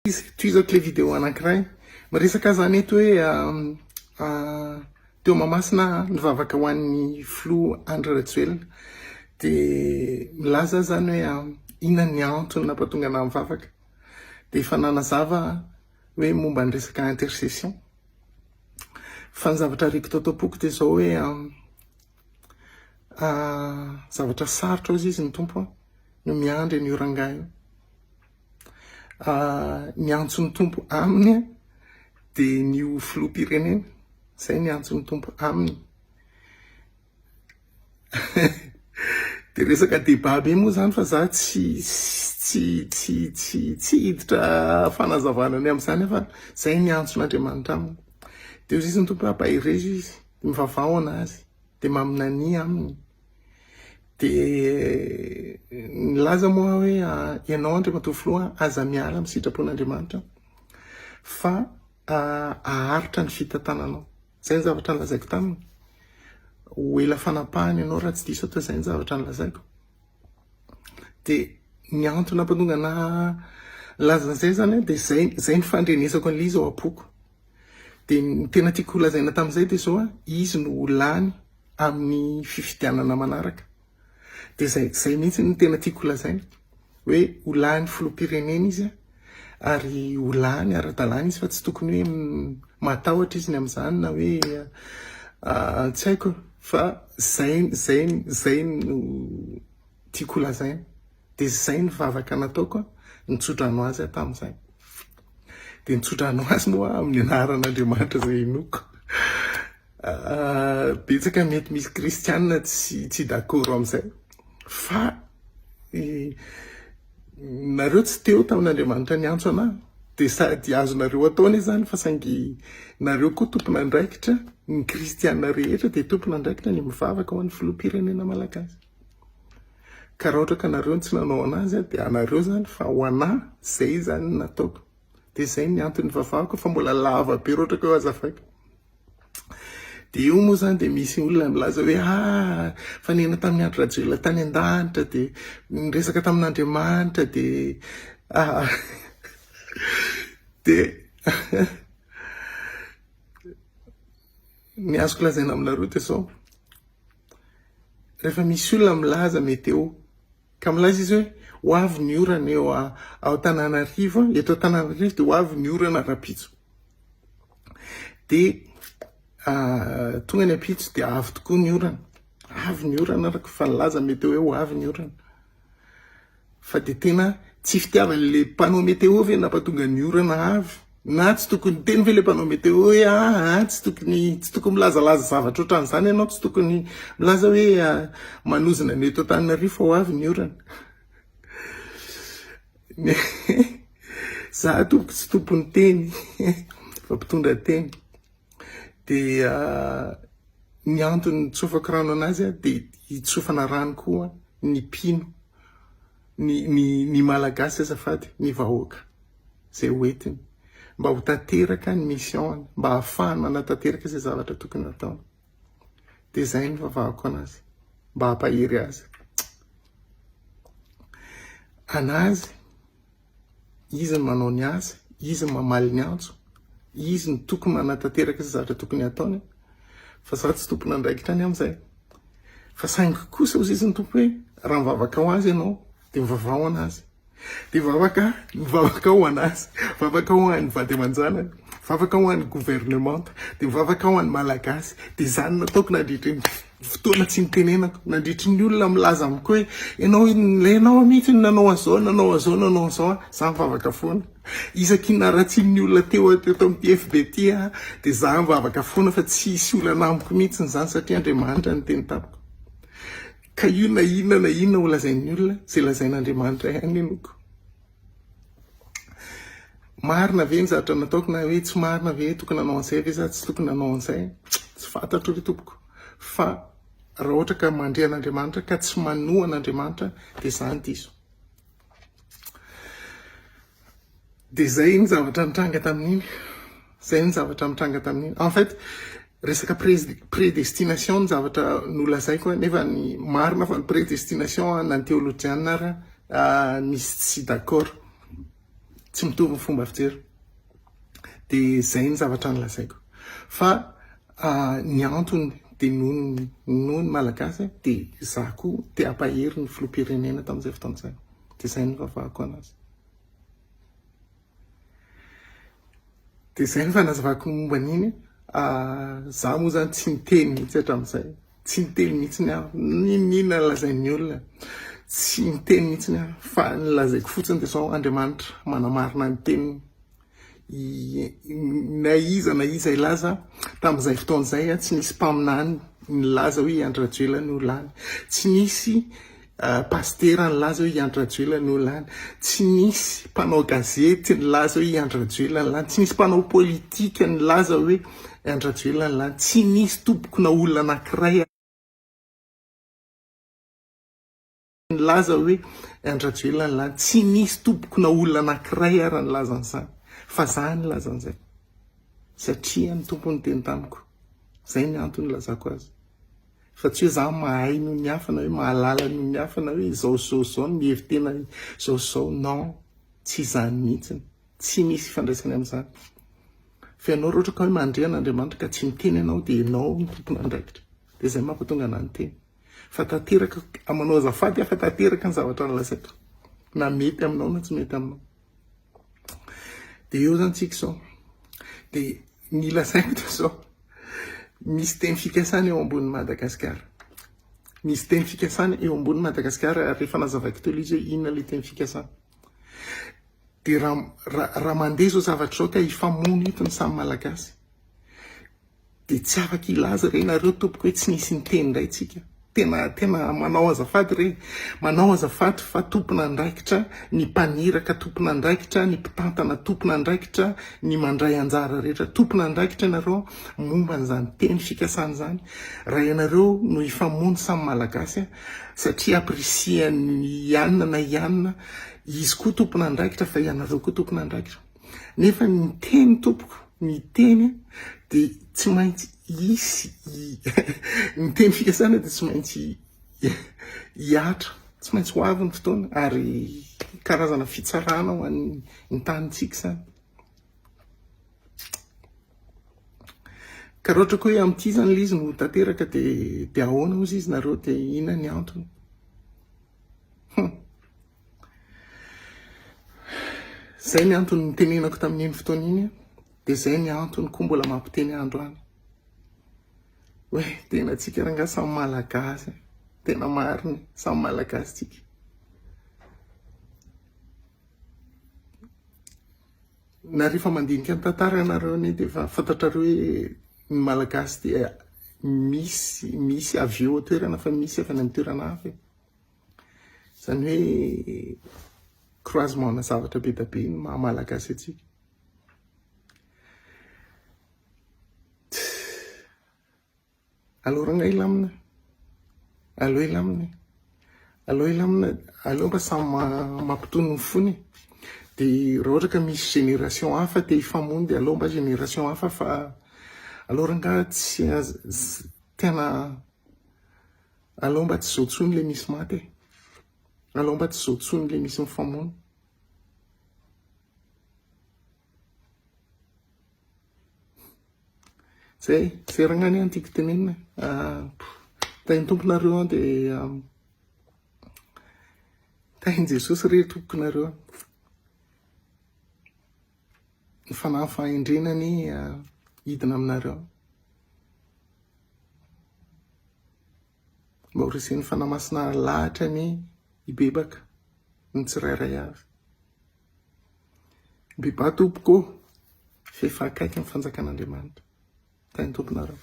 Toizako le vidéo anankiray miresaka zany eto hoe teo Mahamasina nivavaka ho an'ny Flo Andry Rajoelina de milaza zany hoe inona ny antony nampatonga anahy mivavaka de efa nanazava hoe momba ny resaka intercession fa ny zavatra riko tao am-poko de zao hoe zavatra sarotra ozy izy ny tompo no miandry ny orangahy ny antson'ny tompo aminy de ny filoham-pirenena zay ny antson'ny tompo aminy de resaka débat be moa zany fa za tsy hiditra fanazavana ny am'izany fa zay ny antson'Andriamanitra aminy de ozy izy ny tompo ampahirezy izy de mivavao anazy de maminany aminy de nilaza moa hoe ianao Andriamatoa Flo aza miala amin'ny sitrapon'Andriamanitra fa aharitra ny fitantananao zay ny zavatra nilazaiko taminy ho ela fanapahany ianao raha tsy diso atao zay ny zavatra nilazaiko de ny antony nampatonga na lazan'izay zany de zay ny fandrenesako an'le izy ao am-poko de ny tena tiako lazaina tamin'izay de zao izy no lany amin'ny fifidianana manaraka de zay mihitsy ny tena tiako lazaina hoe ho lany filoham-pirenena izy ary ho lany ara-dalàna izy fa tsy tokony hoe matahotra izy ny am'izany na hoe tsy haiko fa zay no tiako lazaina de zay ny vavaka nataoko nitsodrano azy tamin'izay de nitsodrano azy moa amin'ny anaran'Andriamanitra zay inoko betsaka mety misy kristianina tsy d'accord am'izay fa nareo tsy teo tamin'Andriamanitra ny antso anahy de sady azonareo ataony zany fa saingy nareo koa tompona andraikitra ny kristianina rehetra de tompona andraikitra ny mivavaka ho an'ny filoham-pirenena malagasy ka raha ohatra ka nareo tsy nanao anazy de anareo zany fa ho anahy zay zany nataoko de zay ny antony vavahako fa mbola lava be raha ohatra ka ho azavaiko de io moa zany de misy olona milaza hoe fa nena tamin'ny Andry Rajoelina tany an-danitra de niresaka tamin'Andriamanitra de de ny azoko lazaina aminareo de zao rehefa misy olona milaza mety eo ka milaza izy hoe ho avy ny orana eo ao Antananarivo eto Antananarivo de ho avy ny orana rapitso de tonga ny apitso de avy tokoa ny orana avy ny orana araka fa nilaza mety hoe ho avy ny orana fa de tena tsy fitiavan'le mpanao meteo ve nampatonga ny orana avy na tsy tokony teny ve le mpanao meteo hoe tsy tokony milazalaza zavatra ohatran'izany ianao tsy tokony milaza hoe manozina ny eto Antananarivo ho avy ny orana za tompoko tsy tompony teny fa mpitondra teny de ny antony tsofako rano anazy de hitsofana rano koa ny mpino ny malagasy azafady ny vahoaka zay hoentiny mba ho tanteraka ny mission mba hahafahany manatanteraka zay zavatra tokony ataony de zay ny vavahako anazy mba hampahery azy anazy izy ny manao ny azy izy ny mamaly ny antso izy ny tokony manatanteraka zay zavatra tokony ataony fa za tsy tompona andraikitra ny am'izay fa saingy kosa ozy izy ny tompo hoe raha mivavaka ho azy ianao de mivavao anazy de mivavaka ho anazy mivavaka ho an'ny vady aman-janany mivavaka ho an'ny gouvernemanta de mivavaka ho an'ny malagasy de zany nataoko nandritra ny fotoana tsy nitenenako nandritra ny olona milaza amiko hoe ianao mihitsy nanao an'izao za mivavaka foana isakina raha tsy ny olona teo amin'ny FB ty de za mivavaka foana fa tsy isy olana amiko mihitsy ny zany satria Andriamanitra ny teny tamiko ka io na inona ho lazain'ny olona zay lazain'Andriamanitra ihany enoko marina ve ny zavatra nataoko na hoe tsy marina ve tokony nanao an'izay ve za tsy tokony nanao an'izay tsy fantatro le tompoko fa raha ohatra ka mandre an'Andriamanitra ka tsy manoha an'Andriamanitra de zany diso de zay ny zavatra mitranga tamin'iny en fait resaka prédestination ny zavatra nolazaiko nefa ny marina fa ny prédestination na ny théologiana ara misy tsy d'accord tsy mitovy ny fomba fijery. De zay ny zavatra nylazaiko fa ny antony de noho ny malagasy de za koa te ampahery ny filoham-pirenena tamin'izay fotoana izay. De zay ny vavahako anazy. De zay ny fanazavako momba an'iny. Za moa zany tsy niteny mihitsy hatramin'izay. Tsy niteny mihitsy ninona lazain'ny olona. Tsy niteny mihitsy fa nilazaiko fotsiny de sao Andriamanitra manamarina ny teniny. Na iza ilaza tamin'izay fotoana izay tsy nisy mpaminany nilaza hoe Andry Rajoelina no lany. Tsy nisy pastera nilaza hoe Andry Rajoelina no lany. Tsy nisy mpanao gazety nilaza hoe Andry Rajoelina no lany. Tsy nisy mpanao politika nilaza hoe Andry Rajoelina no lany. Tsy nisy tompokona olona anankiray nilaza hoe Andry Rajoelina no lany. Tsy nisy tompokona olona anankiray ary nilaza an'izany. Fa za nilaza an'izay satria ny tompony teny tamiko. Zay ny antony lazako azy. Fa tsy hoe za mahay noho ny hafa na hoe mahalala noho ny hafa na hoe zao mihevitena zao non, tsy zany mihitsiny. Tsy misy ifandraisany amin'izany. Fa ianao raha ohatra ka hoe mandre an'Andriamanitra ka tsy miteny ianao de ianao ny tompona andraikitra. De zay mampatonga anahy niteny. Fa tanteraka manao azafady afa tanteraka ny zavatra nilazaiko. Na mety aminao na tsy mety aminao. De eo zany tsika zao. De ny lazaiko de zao. Misy teny fikasana eo ambony Madagasikara. Misy teny fikasana eo ambony Madagasikara rehefa nazavaiko teo izy hoe inona le teny fikasana. De raha mandeha zao zavatra zao ka hifamono eto ny samy malagasy. De tsy afaka ilaza re nareo tompoko hoe tsy nisy niteny indray tsika. Tena manao azafady re. Manao azafady fa tompona andraikitra, ny mpaniraka tompona andraikitra, ny mpitantana tompona andraikitra, ny mandray anjara rehetra tompona andraikitra ianareo momba n'izany teny fikasana izany. Raha ianareo no hifamono samy malagasy satria aprisiany ianona na ianona, izy koa tompona andraikitra fa ianareo koa tompona andraikitra. Nefa ny teny tompoko, ny teny de tsy maintsy isy ny teny fikasana de tsy maintsy hiatra, tsy maintsy ho avy ny fotoana ary karazana fitsarana ho an'ny tanintsika zany. Ka raha ohatra koa hoe amin'ity zany ilay izy no tanteraka de ahoana ozy izy nareo de inona ny antony? Zay ny antony nitenenako tamin'iny fotoana iny. De zay ny antony koa mbola mampiteny androany. Hoe tena tsika ranga samy malagasy. Tena marina samy malagasy tsika. Na rehefa mandinika ny tantara ianareo ny de efa fantatrareo hoe ny malagasy dia misy avy eo toerana fa misy avy any amin'ny toerana hafa. Zany hoe croisement na zavatra be da be ny maha malagasy atsika. Alora nga ilamina. Aleo mba samy mampitony ny fony. De raha ohatra ka misy génération hafa te hifamono de aleo mba génération hafa fa alora nga tsy tena aleo mba tsy zao tsony le misy maty. Aleo mba tsy zao tsony le misy mifamono. Zay raha ngany antiky tenenina. Tainy tomponareo de tainy Jesosy re tomponareo. Ny fanahy fahendrenany hidina aminareo. Mba ho resen'ny fanahy masina lahatra ny ibebaka ny tsirairay avy. Beba tompoko fefa akaiky ny fanjakan'Andriamanitra. Tainy tomponareo.